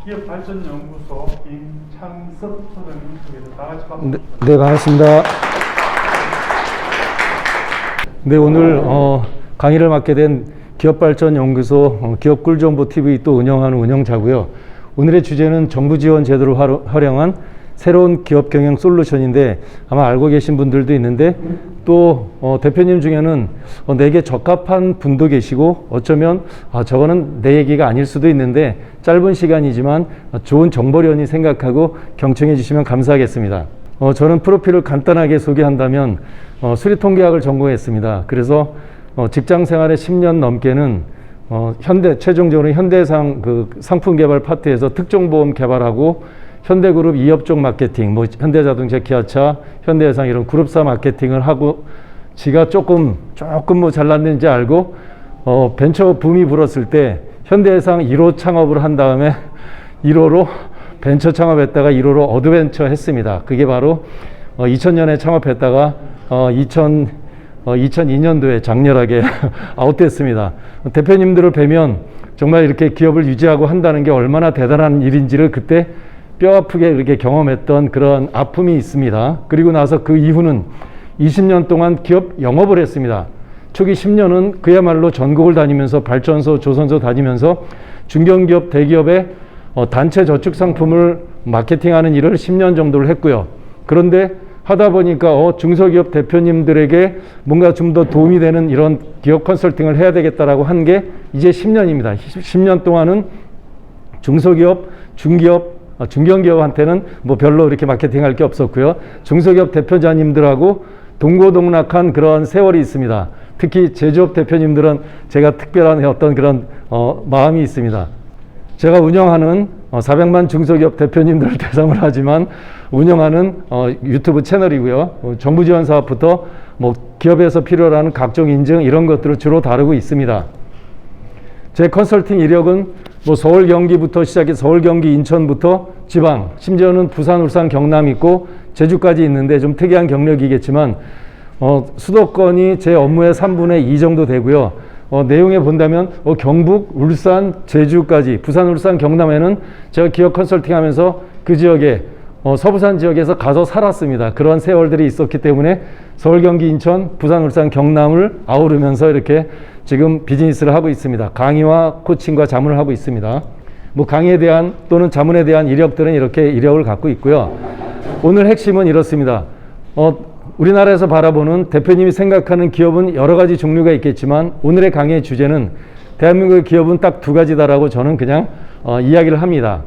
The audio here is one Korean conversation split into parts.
기업발전연구소 임창섭 소장님 소개해서 다 같이 박수. 네, 반갑습니다. 네, 오늘 강의를 맡게 된 기업발전연구소 기업꿀정보TV 또 운영하는 운영자고요. 오늘의 주제는 정부 지원 제도를 활용한 새로운 기업 경영 솔루션인데 아마 알고 계신 분들도 있는데 또 대표님 중에는 내게 적합한 분도 계시고 어쩌면 저거는 내 얘기가 아닐 수도 있는데 짧은 시간이지만 좋은 정보련이 생각하고 경청해 주시면 감사하겠습니다. 저는 프로필을 간단하게 소개한다면 수리통계학을 전공했습니다. 그래서 직장 생활에 10년 넘게는 최종적으로 현대해상 그 상품 개발 파트에서 특정보험 개발하고 현대그룹 이업 쪽 마케팅, 현대자동차, 기아차, 현대해상 이런 그룹사 마케팅을 하고 지가 조금 뭐 잘났는지 알고 벤처 붐이 불었을 때 현대해상 1호 창업을 한 다음에 1호로 벤처 창업했다가 1호로 어드벤처 했습니다. 그게 바로 2000년에 창업했다가 2002년도에 장렬하게 아웃됐습니다. 대표님들을 뵈면 정말 이렇게 기업을 유지하고 한다는 게 얼마나 대단한 일인지를 그때 뼈아프게 이렇게 경험했던 그런 아픔이 있습니다. 그리고 나서 그 이후는 20년 동안 기업 영업을 했습니다. 초기 10년은 그야말로 전국을 다니면서 발전소, 조선소 다니면서 중견기업, 대기업의 단체 저축 상품을 마케팅하는 일을 10년 정도를 했고요. 그런데 하다 보니까 중소기업 대표님들에게 뭔가 좀 더 도움이 되는 이런 기업 컨설팅을 해야 되겠다라고 한 게 이제 10년입니다. 10년 동안은 중소기업, 중기업, 중견기업한테는 뭐 별로 이렇게 마케팅할 게 없었고요. 중소기업 대표자님들하고 동고동락한 그런 세월이 있습니다. 특히 제조업 대표님들은 제가 특별한 어떤 그런 마음이 있습니다. 제가 운영하는 400만 중소기업 대표님들을 대상으로 하지만 운영하는 유튜브 채널이고요. 정부 지원 사업부터 뭐 기업에서 필요로 하는 각종 인증 이런 것들을 주로 다루고 있습니다. 제 컨설팅 이력은 뭐 서울, 경기부터 시작해서 서울, 경기, 인천부터 지방, 심지어는 부산, 울산, 경남 있고 제주까지 있는데 좀 특이한 경력이겠지만 수도권이 제 업무의 3분의 2 정도 되고요. 내용에 본다면 경북, 울산, 제주까지 부산, 울산, 경남에는 제가 기업 컨설팅 하면서 그 지역에 서부산 지역에서 가서 살았습니다. 그런 세월들이 있었기 때문에 서울, 경기, 인천, 부산, 울산, 경남을 아우르면서 이렇게 지금 비즈니스를 하고 있습니다. 강의와 코칭과 자문을 하고 있습니다. 뭐 강의에 대한 또는 자문에 대한 이력들은 이렇게 이력을 갖고 있고요. 오늘 핵심은 이렇습니다. 우리나라에서 바라보는 대표님이 생각하는 기업은 여러 가지 종류가 있겠지만 오늘의 강의의 주제는 대한민국의 기업은 딱 두 가지다라고 저는 그냥 이야기를 합니다.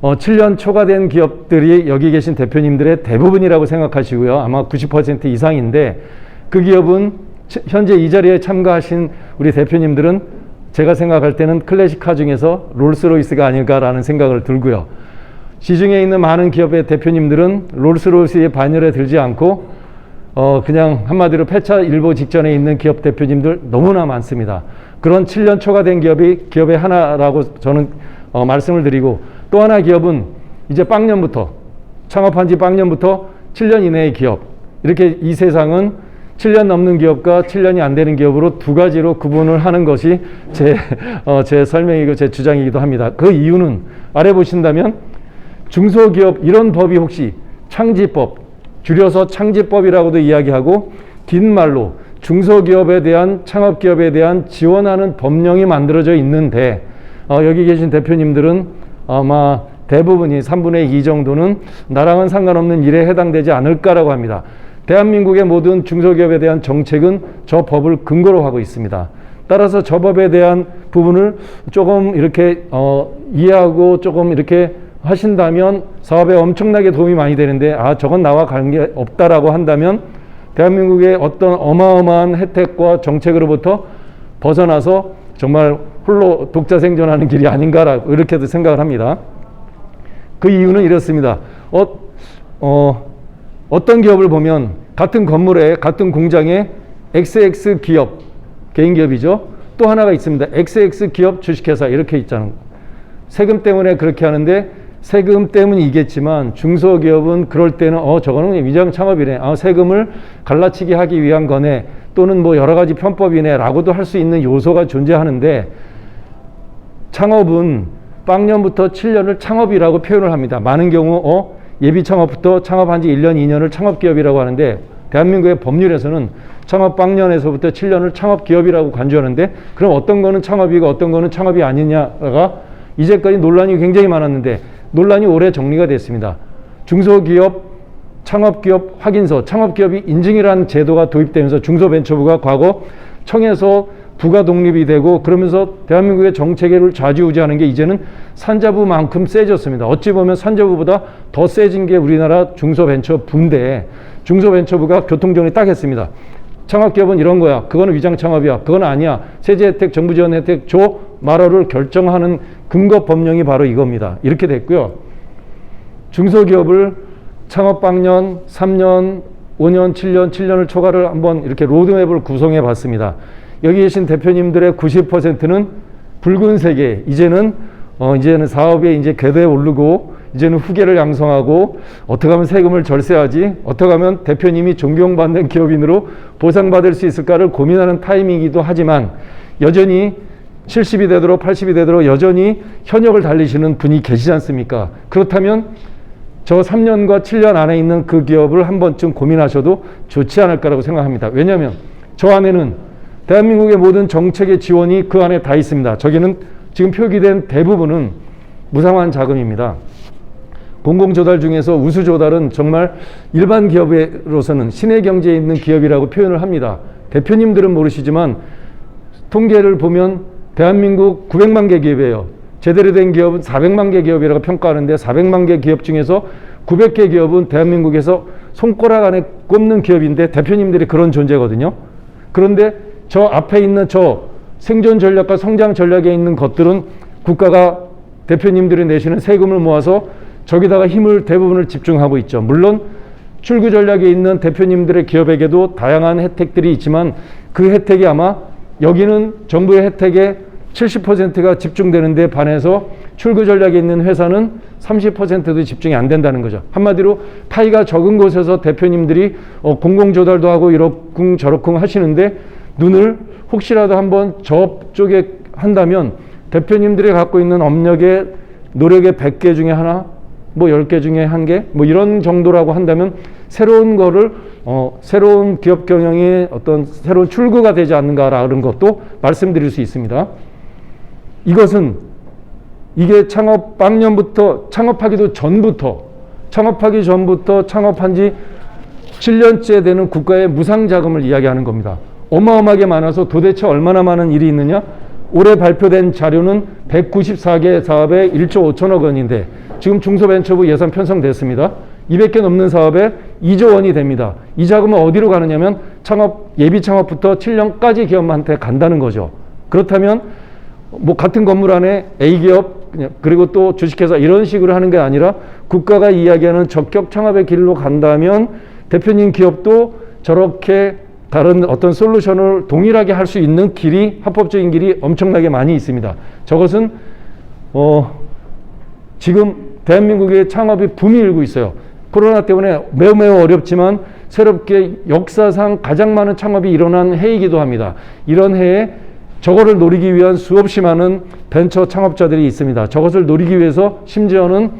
7년 초과된 기업들이 여기 계신 대표님들의 대부분이라고 생각하시고요. 아마 90% 이상인데 그 기업은 현재 이 자리에 참가하신 우리 대표님들은 제가 생각할 때는 클래식카 중에서 롤스로이스가 아닐까라는 생각을 들고요. 시중에 있는 많은 기업의 대표님들은 롤스로이스의 반열에 들지 않고 그냥 한마디로 폐차 일보 직전에 있는 기업 대표님들 너무나 많습니다. 그런 7년 초과된 기업이 기업의 하나라고 저는 말씀을 드리고 또 하나 기업은 이제 빵년부터 창업한 지 빵년부터 7년 이내의 기업 이렇게 이 세상은 7년 넘는 기업과 7년이 안 되는 기업으로 두 가지로 구분을 하는 것이 제 설명이고 제 주장이기도 합니다. 그 이유는 아래 보신다면 중소기업 이런 법이 혹시 창지법 줄여서 창지법이라고도 이야기하고 긴 말로 중소기업에 대한 창업기업에 대한 지원하는 법령이 만들어져 있는데 여기 계신 대표님들은 아마 대부분이 3분의 2 정도는 나랑은 상관없는 일에 해당되지 않을까라고 합니다. 대한민국의 모든 중소기업에 대한 정책은 저 법을 근거로 하고 있습니다. 따라서 저 법에 대한 부분을 조금 이렇게 이해하고 조금 이렇게 하신다면 사업에 엄청나게 도움이 많이 되는데 저건 나와 관계 없다라고 한다면 대한민국의 어떤 어마어마한 혜택과 정책으로부터 벗어나서 정말 홀로 독자 생존하는 길이 아닌가라고 이렇게도 생각을 합니다. 그 이유는 이렇습니다. 어떤 기업을 보면 같은 건물에 같은 공장에 XX 기업, 개인 기업이죠. 또 하나가 있습니다. XX 기업 주식회사 이렇게 있잖아요. 세금 때문에 그렇게 하는데 세금 때문이겠지만 중소기업은 그럴 때는 저거는 위장 창업이네. 세금을 갈라치기 하기 위한 거네. 또는 뭐 여러 가지 편법이네 라고도 할 수 있는 요소가 존재하는데 창업은 빵년부터 7년을 창업이라고 표현을 합니다. 많은 경우 예비 창업부터 창업한 지 1년, 2년을 창업기업이라고 하는데 대한민국의 법률에서는 창업 빵년에서부터 7년을 창업기업이라고 간주하는데 그럼 어떤 거는 창업이고 어떤 거는 창업이 아니냐가 이제까지 논란이 굉장히 많았는데 논란이 올해 정리가 됐습니다. 중소기업, 창업기업 확인서, 창업기업이 인증이라는 제도가 도입되면서 중소벤처부가 과거 청에서 부가 독립이 되고 그러면서 대한민국의 정체계를 좌지우지하는 게 이제는 산자부만큼 세졌습니다. 어찌 보면 산자부보다 더 세진 게 우리나라 중소벤처부인데 중소벤처부가 교통정리 딱 했습니다. 창업기업은 이런 거야. 그거는 위장창업이야. 그건 아니야. 세제 혜택, 정부 지원 혜택 줘 말아를 결정하는 근거 법령이 바로 이겁니다. 이렇게 됐고요. 중소기업을 창업방년 3년, 5년, 7년, 7년을 초과를 한번 이렇게 로드맵을 구성해 봤습니다. 여기 계신 대표님들의 90%는 붉은색에 이제는 사업에 이제 궤도에 오르고 이제는 후계를 양성하고 어떻게 하면 세금을 절세하지 어떻게 하면 대표님이 존경받는 기업인으로 보상받을 수 있을까를 고민하는 타이밍이기도 하지만 여전히 70이 되도록 80이 되도록 여전히 현역을 달리시는 분이 계시지 않습니까? 그렇다면 저 3년과 7년 안에 있는 그 기업을 한 번쯤 고민하셔도 좋지 않을까라고 생각합니다. 왜냐하면 저 안에는 대한민국의 모든 정책의 지원이 그 안에 다 있습니다. 저기는 지금 표기된 대부분은 무상환 자금입니다. 공공조달 중에서 우수조달은 정말 일반 기업으로서는 신의 경제에 있는 기업이라고 표현을 합니다. 대표님들은 모르시지만 통계를 보면 대한민국 900만 개 기업이에요. 제대로 된 기업은 400만 개 기업이라고 평가하는데 400만 개 기업 중에서 900개 기업은 대한민국에서 손가락 안에 꼽는 기업인데 대표님들이 그런 존재거든요. 그런데 저 앞에 있는 저 생존 전략과 성장 전략에 있는 것들은 국가가 대표님들이 내시는 세금을 모아서 저기다가 힘을 대부분을 집중하고 있죠. 물론 출구 전략에 있는 대표님들의 기업에게도 다양한 혜택들이 있지만 그 혜택이 아마 여기는 정부의 혜택의 70%가 집중되는 데 반해서 출구 전략에 있는 회사는 30%도 집중이 안 된다는 거죠. 한마디로 파이가 적은 곳에서 대표님들이 공공조달도 하고 이러쿵 저러쿵 하시는데 눈을 혹시라도 한번 저쪽에 한다면 대표님들이 갖고 있는 업력의 노력의 100개 중에 하나, 뭐 10개 중에 1개, 뭐 이런 정도라고 한다면 새로운 거를 새로운 기업 경영의 어떤 새로운 출구가 되지 않는가라는 것도 말씀드릴 수 있습니다. 이게 창업 빵년부터 창업하기 전부터 창업한 지 7년째 되는 국가의 무상 자금을 이야기하는 겁니다. 어마어마하게 많아서 도대체 얼마나 많은 일이 있느냐? 올해 발표된 자료는 194개 사업에 1조 5천억 원인데 지금 중소벤처부 예산 편성됐습니다. 200개 넘는 사업에 2조 원이 됩니다. 이 자금은 어디로 가느냐면 예비 창업부터 7년까지 기업한테 간다는 거죠. 그렇다면 뭐 같은 건물 안에 A기업 그리고 또 주식회사 이런 식으로 하는 게 아니라 국가가 이야기하는 적격 창업의 길로 간다면 대표님 기업도 저렇게 다른 어떤 솔루션을 동일하게 할 수 있는 길이 합법적인 길이 엄청나게 많이 있습니다. 저것은 지금 대한민국의 창업이 붐이 일고 있어요. 코로나 때문에 매우 어렵지만 새롭게 역사상 가장 많은 창업이 일어난 해이기도 합니다. 이런 해에 저거를 노리기 위한 수없이 많은 벤처 창업자들이 있습니다. 저것을 노리기 위해서 심지어는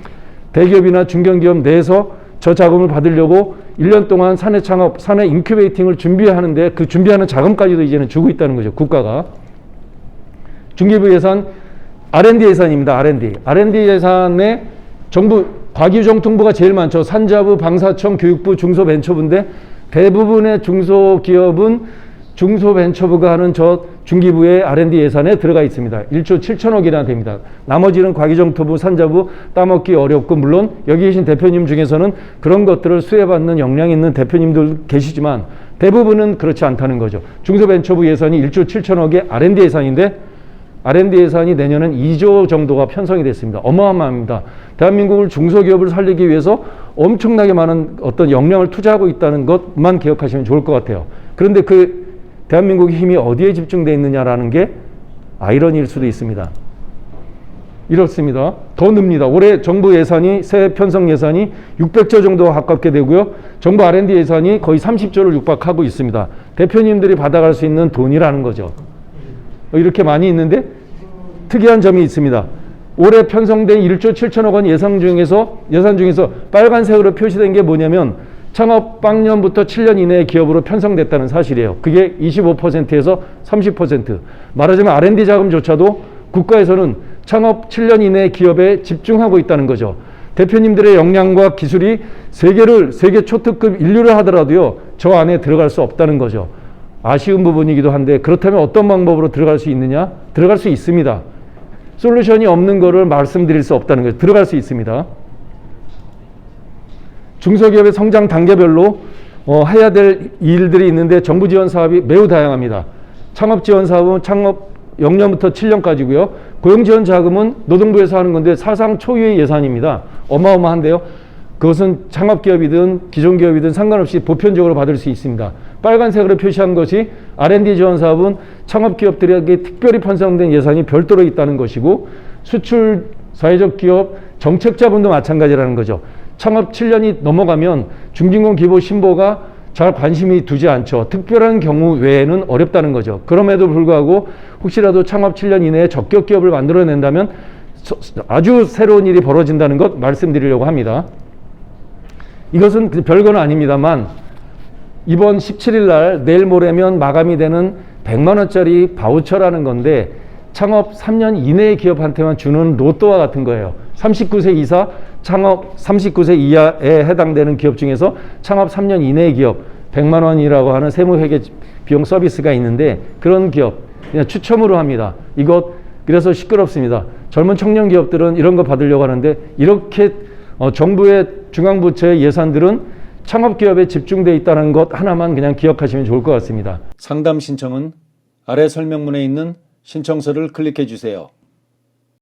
대기업이나 중견기업 내에서 저 자금을 받으려고 1년 동안 사내 창업, 사내 인큐베이팅을 준비하는데 그 준비하는 자금까지도 이제는 주고 있다는 거죠. 국가가. 중기부 예산, R&D 예산입니다. R&D 예산에 정부, 과기유정통부가 제일 많죠. 산자부, 방사청, 교육부, 중소벤처부인데 대부분의 중소기업은 중소벤처부가 하는 저 중기부의 R&D 예산에 들어가 있습니다. 1조 7천억이나 됩니다. 나머지는 과기정토부, 산자부 따먹기 어렵고 물론 여기 계신 대표님 중에서는 그런 것들을 수혜받는 역량이 있는 대표님들 계시지만 대부분은 그렇지 않다는 거죠. 중소벤처부 예산이 1조 7천억의 R&D 예산인데 R&D 예산이 내년엔 2조 정도가 편성이 됐습니다. 어마어마합니다. 대한민국을 중소기업을 살리기 위해서 엄청나게 많은 어떤 역량을 투자하고 있다는 것만 기억하시면 좋을 것 같아요. 그런데 그 대한민국의 힘이 어디에 집중되어 있느냐라는 게 아이러니일 수도 있습니다. 이렇습니다. 더 늡니다. 올해 정부 예산이 새 편성 예산이 600조 정도 가깝게 되고요. 정부 R&D 예산이 거의 30조를 육박하고 있습니다. 대표님들이 받아갈 수 있는 돈이라는 거죠. 이렇게 많이 있는데 특이한 점이 있습니다. 올해 편성된 1조 7천억 원 예산 중에서 빨간색으로 표시된 게 뭐냐면 창업 0년부터 7년 이내의 기업으로 편성됐다는 사실이에요. 그게 25%에서 30%. 말하자면 R&D 자금조차도 국가에서는 창업 7년 이내의 기업에 집중하고 있다는 거죠. 대표님들의 역량과 기술이 세계 초특급 인류를 하더라도요, 저 안에 들어갈 수 없다는 거죠. 아쉬운 부분이기도 한데, 그렇다면 어떤 방법으로 들어갈 수 있느냐? 들어갈 수 있습니다. 솔루션이 없는 거를 말씀드릴 수 없다는 거죠. 들어갈 수 있습니다. 중소기업의 성장 단계별로 해야 될 일들이 있는데 정부 지원 사업이 매우 다양합니다. 창업 지원 사업은 창업 0년부터 7년까지고요. 고용 지원 자금은 노동부에서 하는 건데 사상 초유의 예산입니다. 어마어마한데요. 그것은 창업기업이든 기존기업이든 상관없이 보편적으로 받을 수 있습니다. 빨간색으로 표시한 것이 R&D 지원 사업은 창업기업들에게 특별히 편성된 예산이 별도로 있다는 것이고, 수출 사회적 기업 정책 자본도 마찬가지라는 거죠. 창업 7년이 넘어가면 중진공 기부 신보가 잘 관심이 두지 않죠. 특별한 경우 외에는 어렵다는 거죠. 그럼에도 불구하고 혹시라도 창업 7년 이내에 적격 기업을 만들어낸다면 아주 새로운 일이 벌어진다는 것 말씀드리려고 합니다. 이것은 별거는 아닙니다만, 이번 17일 날 내일 모레면 마감이 되는 100만 원짜리 바우처라는 건데 창업 3년 이내의 기업한테만 주는 로또와 같은 거예요. 39세 이사, 창업 39세 이하에 해당되는 기업 중에서 창업 3년 이내의 기업 100만 원이라고 하는 세무회계 비용 서비스가 있는데, 그런 기업 그냥 추첨으로 합니다. 이것 그래서 시끄럽습니다. 젊은 청년 기업들은 이런 거 받으려고 하는데, 이렇게 정부의 중앙부처의 예산들은 창업기업에 집중되어 있다는 것 하나만 그냥 기억하시면 좋을 것 같습니다. 상담 신청은 아래 설명문에 있는 신청서를 클릭해 주세요.